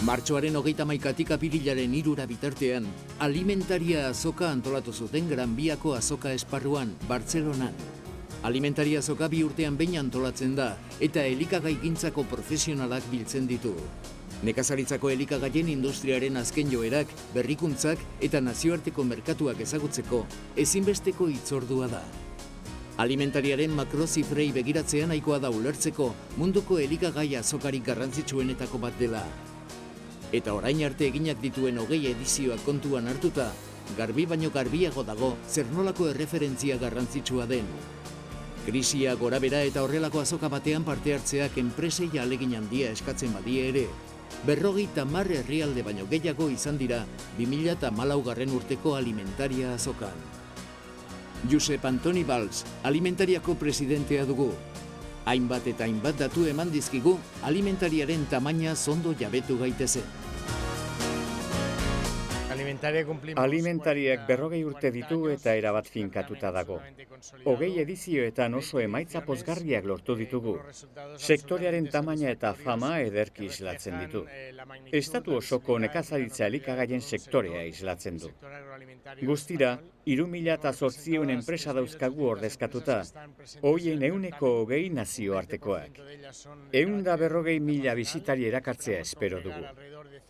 Martxoaren 31 apirilaren 3 bitartean, alimentaria azoka antolatu zuten Gran Biako azoka esparruan, Bartzelonan. Alimentaria azoka 2 urtean behin antolatzen da, eta elikagaigintzako profesionalak biltzen ditu. Nekazaritzako elikagaien industriaren azken joerak, berrikuntzak eta nazioarteko merkatuak ezagutzeko ezinbesteko hitzordua da. Alimentariaren makrozifrei begiratzea nahikoa da ulertzeko munduko elikagai azokarik garrantzitsuenetako bat dela. Eta orain arte eginak dituen 20 edizioak kontuan hartuta, garbi baino garbiago dago zer nolako erreferentzia garrantzitsua den. Krisia gorabera eta horrelako azoka batean parte hartzeak enpresei ahalegin handia eskatzen badie ere, 50 herrialde baino gehiago izan dira 2014 urteko alimentaria azokan. Josep Antoni Valls, alimentariako presidentea dugu. Hainbat eta hainbat datu eman dizkigu alimentariaren tamaina zondo jabetu gaitezen. Alimentariak 40 urte ditu eta erabat finkatuta dago. 20 edizioetan oso emaitza pozgarriak lortu ditugu. Sektorearen tamaina eta fama ederki islatzen ditu. Estatu osoko nekazaritza elikagaien sektorea islatzen du. Guztira, 3.800 enpresa dauzkagu ordezkatuta, hoien 20 nazioartekoak. 140.000 bisitari erakartzea espero dugu.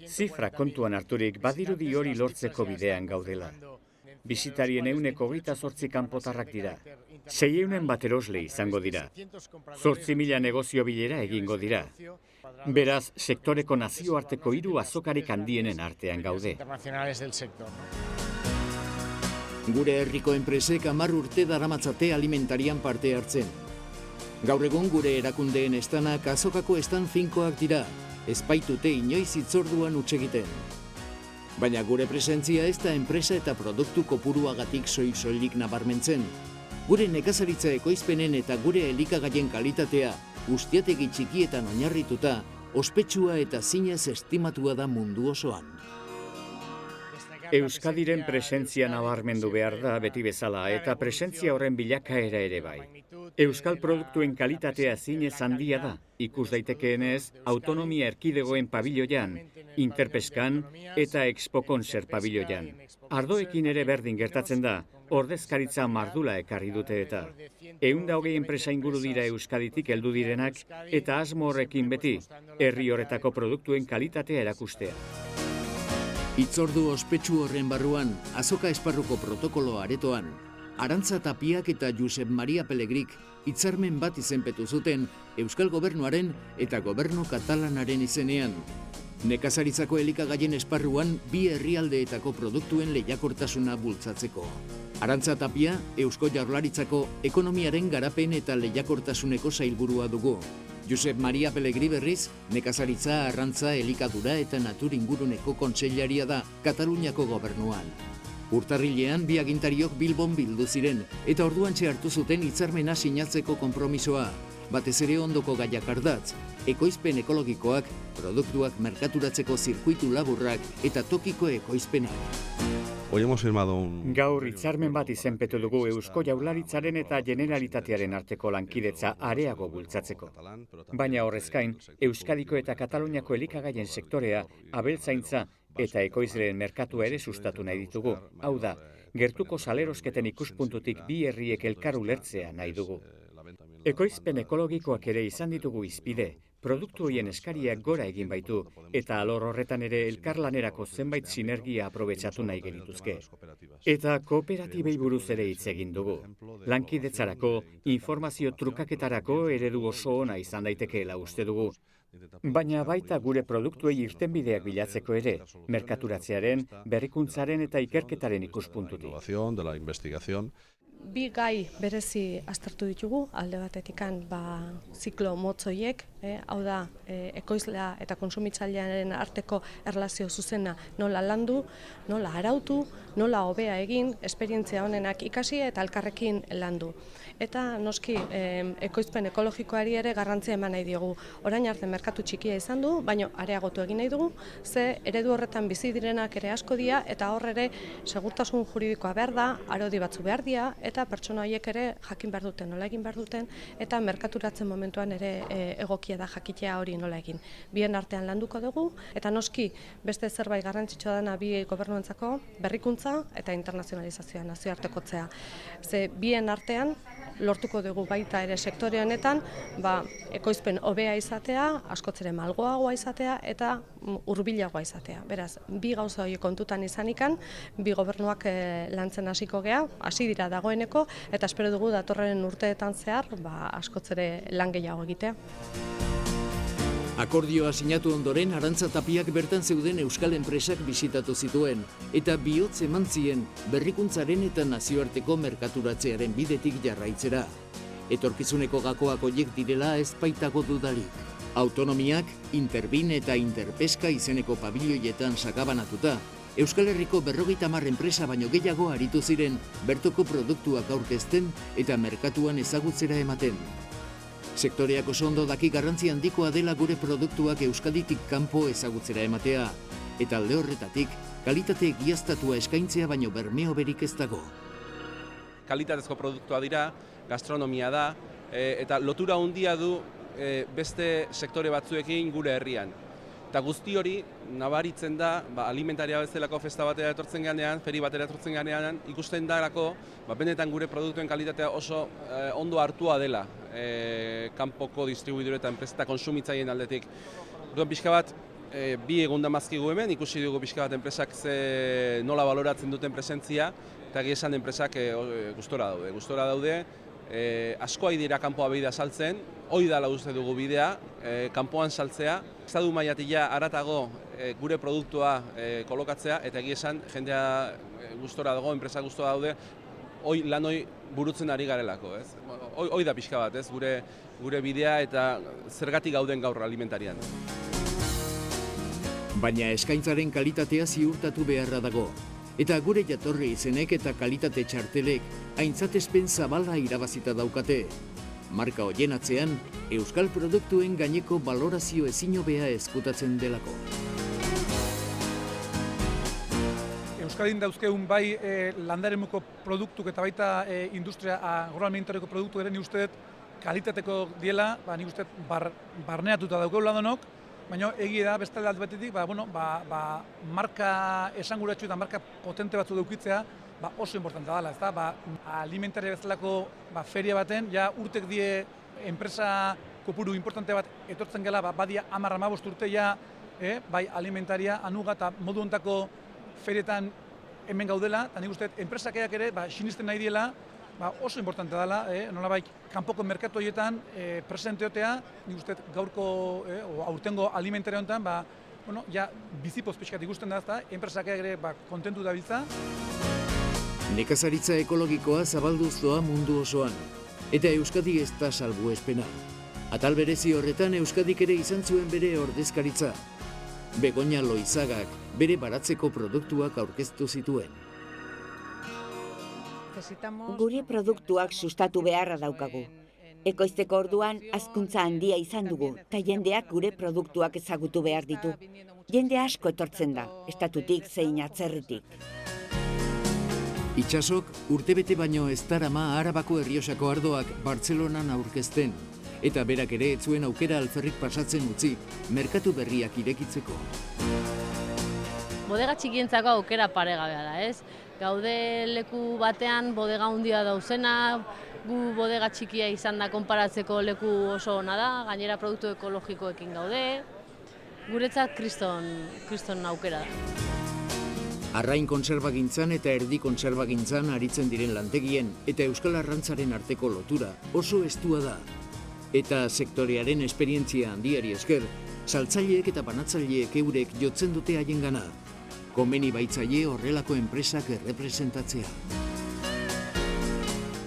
Zifra kontuan harturik badirudi hori lortzeko bidean gaudela. Bisitarien 28 kanpotarrak dira. 600 bat erosle izango dira. 8.000 negozio bilera egingo dira. Beraz, sektoreko nazioarteko 3 azokarik handienen artean gaude. Gure herriko enpresek 10 urte daramatzate alimentarian parte hartzen. Gaur egun gure erakundeen estanak azokako estan finkoak dira, ez baitute inoiz hitzorduan huts egiten. Baina gure presentzia ez da enpresa eta produktu kopuruagatik soilik nabarmentzen. Gure nekazaritza ekoizpenen eta gure elikagaien kalitatea guztiategi txikietan oinarrituta, ospetsua eta zinez estimatua da mundu osoan. Euskadiren presentzia nabarmendu behar da beti bezala eta presentzia horren bilakaera ere bai. Euskal produktuen kalitatea zinez handia da, ikus daitekeenez autonomia erkidegoen pabiloian, Interpeskan eta Expo Concert pabiloian. Ardoekin ere berdin gertatzen da, ordezkaritza mardula ekarri dute eta. 120 enpresa inguru dira Euskaditik heldu direnak eta asmo horrekin beti, herri horretako produktuen kalitatea erakustea. Hitzordu ospetsu horren barruan, azoka esparruko protokolo aretoan, Arantza Tapiak eta Josep Maria Pelegrik hitzarmen bat izenpetu zuten Euskal Gobernuaren eta Gobernu Katalanaren izenean. Nekazaritzako elikagaien esparruan 2 herrialdeetako produktuen lehiakortasuna bultzatzeko. Arantza Tapia, Eusko Jaurlaritzako ekonomiaren garapen eta lehiakortasuneko sailburua dugu. Josep Maria Pelegri berriz, nekazaritza, arrantza, elikadura eta natur inguruneko kontseilaria da Kataluniako gobernuan. Urtarrilean 2 agintariok Bilbon bildu ziren eta orduantxe hartu zuten hitzarmena sinatzeko konpromisoa. Batez ere ondoko gaiak ardatz, ekoizpen ekologikoak, produktuak merkaturatzeko zirkuitu laburrak eta tokiko ekoizpenak. Gaur hitzarmen bat izenpetu dugu Eusko Jaurlaritzaren eta Generalitatearen arteko lankidetza areago bultzatzeko. Baina horrez gain, Euskadiko eta Kataluniako elikagaien sektorea, abeltzaintza eta ekoizleen merkatua ere sustatu nahi ditugu. Hau da, gertuko salerosketen ikuspuntutik 2 herriek elkar ulertzea nahi dugu. Ekoizpen ekologikoak ere izan ditugu hizpide, produktu horien eskariak gora egin baitu eta alor horretan ere elkarlanerako zenbait sinergia aprobetxatu nahi genituzke. Eta kooperatibei buruz ere hitz egin dugu. Lankidetzarako, informazio trukaketarako eredu oso ona izan daitekeela uste dugu. Baina baita gure produktuei irtenbideak bilatzeko ere, merkaturatzearen, berrikuntzaren eta ikerketaren ikuspuntutik. 2 gai berezi aztertu ditugu, alde batetikan ziklo motzoiek, hau da ekoizlea eta kontsumitzailearen arteko erlazio zuzena nola landu, nola arautu, nola hobea egin, esperientzia honenak ikasi eta elkarrekin landu. Eta noski ekoizpen ekologikoari ere garrantzia eman nahi diogu. Orain arte merkatu txikia izan du, baina areagotu egin nahi dugu, ze eredu horretan bizi direnak ere asko dira eta hor ere segurtasun juridikoa behar da, arodi batzu behar dira, eta pertsona horiek ere jakin behar duten, nola egin behar duten, eta merkaturatzen momentuan ere egokia da jakitea hori nola egin. Bien artean landuko dugu, eta noski beste zerbait garrantzitsua dena bi gobernuentzako berrikuntza eta internazionalizazioa, nazioartekotzea. Ze bien artean lortuko dugu baita ere sektore honetan, ekoizpen hobea izatea, askoz ere malgoagoa izatea eta hurbilagoa izatea. Beraz, bi gauza horiek kontutan izanikan, bi gobernuak lantzen hasiko gea, hasi dira dagoeneko, eta espero dugu datorren urteetan zehar askoz ere lan gehiago egitea. Akordioa sinatu ondoren, Arantza Tapiak bertan zeuden euskal enpresak bisitatu zituen, eta bihotz eman zien berrikuntzaren eta nazioarteko merkaturatzearen bidetik jarraitzera. Etorkizuneko gakoak horiek direla ez baitago dudarik. Autonomiak, Interbin eta Interpeska izeneko pabiloietan sakabanatuta, Euskal Herriko 50 enpresa baino gehiago aritu ziren bertoko produktuak aurkezten eta merkatuan ezagutzera ematen. Sektoreak oso ondo daki garrantzi handikoa dela gure produktuak Euskaditik kanpo ezagutzera ematea, eta alde horretatik, kalitate egiaztatua eskaintzea baino bermeo berik ez dago. Kalitatezko produktua dira, gastronomia da, eta lotura handia du beste sektore batzuekin gure herrian. Eta guzti hori nabaritzen da, alimentaria bezalako festa batera etortzen ganean, feri batera etortzen ganean, ikusten darako, benetan gure produktuen kalitatea oso ondo hartua dela kanpoko distribuidore eta enpresa eta konsumitzaileen aldetik. Orduan pixka bat, bi egun damazkigu hemen, ikusi dugu pixka bat enpresak nola baloratzen duten presentzia, eta egia esan enpresak gustora daude. Asko ari dira kanpoa bidea saltzen, hori dela uste dugu bidea, kanpoan saltzea. Estatu mailatik haratago gure produktua kolokatzea, eta egia esan jendea gustora dago, enpresa gustora daude, lan hori burutzen ari garelako. Hoi da pixka bat, gure bidea eta zergatik gauden gaur alimentarian. Baina eskaintzaren kalitatea ziurtatu beharra dago. Eta gure jatorri izenek eta kalitate txartelek aintzatespen zabala irabazita daukate. Marka horien atzean, euskal produktuen gaineko balorazio ezin hobea ezkutatzen delako. Euskadin dauzkegun bai landaremuko produktuk eta baita industria agroalimentariko produktu ere ni uste kalitateko diela, ni uste barneatuta daukagula denok, baina egia da beste alde batetik, marka esanguratsu eta marka potente batzu edukitzea oso importante dela, ezta? Alimentaria bezalako feria baten ja urtek die enpresa kopuru importante bat etortzen gela, badia 10-15 urte ja, bai alimentaria anuga eta modu hontako ferietan hemen gaudela, eta nik uste enpresakeiak ere sinisten nahi diela, oso importante dela, nolabait kanpoko merkatu horietan presenteotea, nik uste gaurko aurtengo alimentaria honetan, ja bizipoz pixkat ikusten da, ezta? Enpresakeiak ere kontentu dabiltza. Nekazaritza ekologikoa zabalduz doa mundu osoan, eta Euskadi ez da salbuespena. Atal berezi horretan Euskadik ere izan zuen bere ordezkaritza. Begoña Loizagak bere baratzeko produktuak aurkeztu zituen. Gure produktuak sustatu beharra daukagu. Ekoizteko orduan hazkuntza handia izan dugu, eta jendeak gure produktuak ezagutu behar ditu. Jende asko etortzen da, estatutik zein atzerritik. Itxasok urtebete baino ez darama Arabako Errioxako ardoak Bartzelonan aurkezten, eta berak ere ez zuen aukera alferrik pasatzen utzi, merkatu berriak irekitzeko. Bodega txikientzako aukera paregabea da, ez? Gaude leku batean bodega handia dauzena, gu bodega txikia izan da konparatzeko leku oso ona da, gainera produktu ekologikoekin gaude, guretzat kriston aukera da. Arrain kontserbagintzan eta erdi kontserbagintzan aritzen diren lantegien eta euskal arrantzaren arteko lotura oso estua da. Eta sektorearen esperientzia handiari esker, saltzaileek eta banatzaileek eurek jotzen dute haien gana. Komeni baitzaile horrelako enpresak errepresentatzea.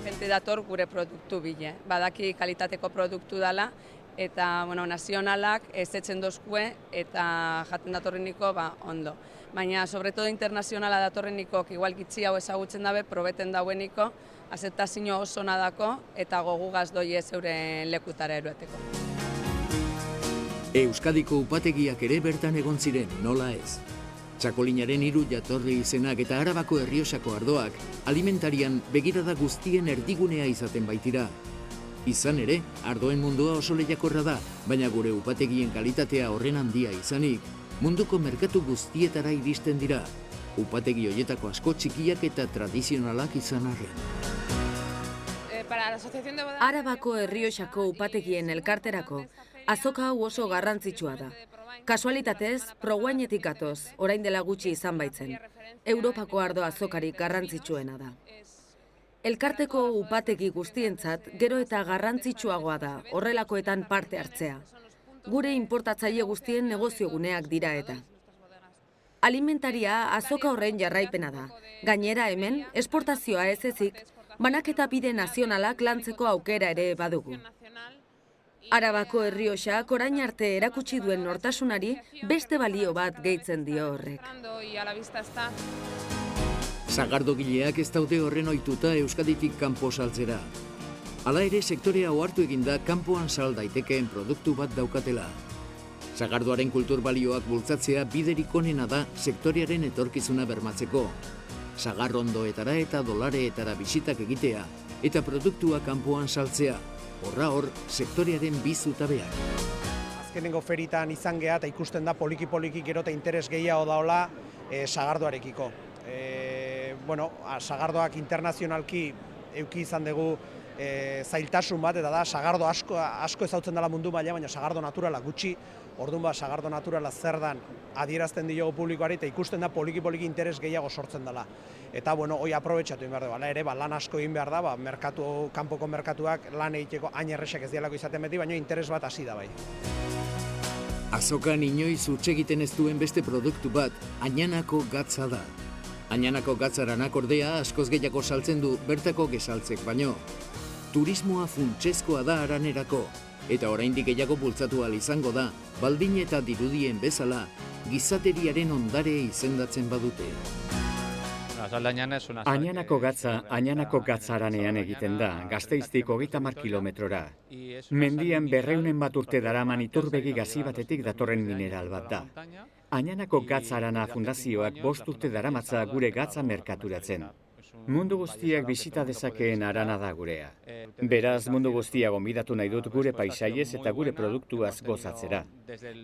Jente dator gure produktu bile. Badaki kalitateko produktu dela, eta nazionalak ezetzen dozkue eta jaten datorreniko ondo. Baina, sobretodo internazionala datorreniko, igual gitzi hau ezagutzen dabe, probeten daueniko, azetazio oso nadako eta gogugaz doie euren lekutara erueteko. Euskadiko upategiak ere bertan egon ziren, nola ez. Txakolinaren 3 jatorri izenak eta Arabako Errioxako ardoak alimentarian begirada guztien erdigunea izaten baitira. Izan ere, ardoen mundua oso lehiakorra da, baina gure upategien kalitatea horren handia izanik, munduko merkatu guztietara iristen dira. Upategi hoietako asko txikiak eta tradizionalak izan arren. Arabako Errioxako upategien elkarterako, azoka hau oso garrantzitsua da. Kasualitatez, Proguainetik gatoz, orain dela gutxi izan baitzen. Europako ardo azokarik garrantzitsuena da. Elkarteko upategi guztientzat gero eta garrantzitsuagoa da horrelakoetan parte hartzea. Gure inportatzaile guztien negozioguneak dira eta. Alimentaria azoka horren jarraipena da. Gainera hemen, esportazioa ez ezik, banaketa bide nazionalak lantzeko aukera ere badugu. Arabako Errioxak orain arte erakutsi duen nortasunari beste balio bat gehitzen dio horrek. Sagardogileak ez daude horren ohituta Euskaditik kanpo saltzera. Hala ere sektorea ohartu eginda kanpoan sal daitekeen produktu bat daukatela. Sagardoaren kultur balioak bultzatzea biderik onena da sektorearen etorkizuna bermatzeko. Sagarrondoetara eta dolareetara bisitak egitea eta produktua kanpoan saltzea. Horra hor, sektorearen bi zutabeak. Azkenengo feritan izan geha eta ikusten da poliki-poliki gero eta interes gehiago daola sagardoarekiko. Sagardoak internazionalki euki izan dugu zailtasun bat, eta da sagardo asko ezautzen dela mundu maila, baina sagardo naturala gutxi. Orduan sagardo naturala zer dan adierazten diogu publikoari eta ikusten da poliki-poliki interes gehiago sortzen dela. Eta hoi aprobetxatu egin behar dugu. Ere, lan asko egin behar da, kanpoko merkatuak lan egiteko hain errexak ez dialako izaten beti, baina interes bat hasi da bai. Azokan inoiz huts egiten ez duen beste produktu bat, Añanako gatza da. Añanako gatzaranak ordea askoz gehiago saltzen du bertako gesaltzek baino. Turismoa funtsezkoa da haranerako, eta oraindik gehiago bultzatu ahal izango da, baldin eta dirudien bezala, gizateriaren ondare izendatzen badute. Añanako gatza, Añanako gatzaranean egiten da, Gasteiztik 30 kilometrora. Mendian 200 bat urte daraman iturbegi gazi batetik datorren mineral bat da. Añanako gatzarana fundazioak 5 urte daramatza gure gatza merkaturatzen. Mundu guztiak bisita dezakeen harana da gurea. Beraz, mundu guztia gonbidatu nahi dut gure paisaiez eta gure produktuaz gozatzera.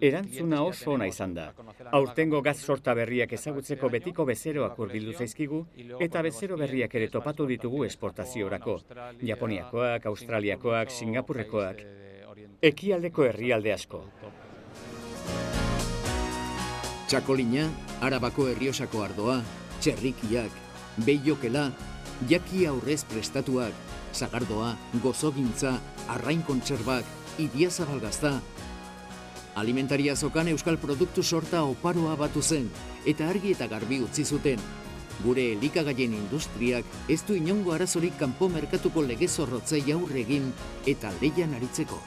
Erantzuna oso ona izan da. Aurtengo gatz sorta berriak ezagutzeko betiko bezeroak hurbildu zaizkigu eta bezero berriak ere topatu ditugu esportaziorako. Japoniakoak, Australiakoak, Singapurrekoak, ekialdeko herrialde asko. Txakolina, Arabako Errioxako ardoa, txerrikiak, behiokela, jaki aurrez prestatuak, sagardoa, gozogintza, arrain kontserbak, idiazabalgazta. Alimentaria azokan euskal produktu sorta oparoa batu zen, eta argi eta garbi utzi zuten. Gure elikagaien industriak ez du inongo arazorik kanpo merkatuko legez zorrotzei aurre egin eta leian aritzeko.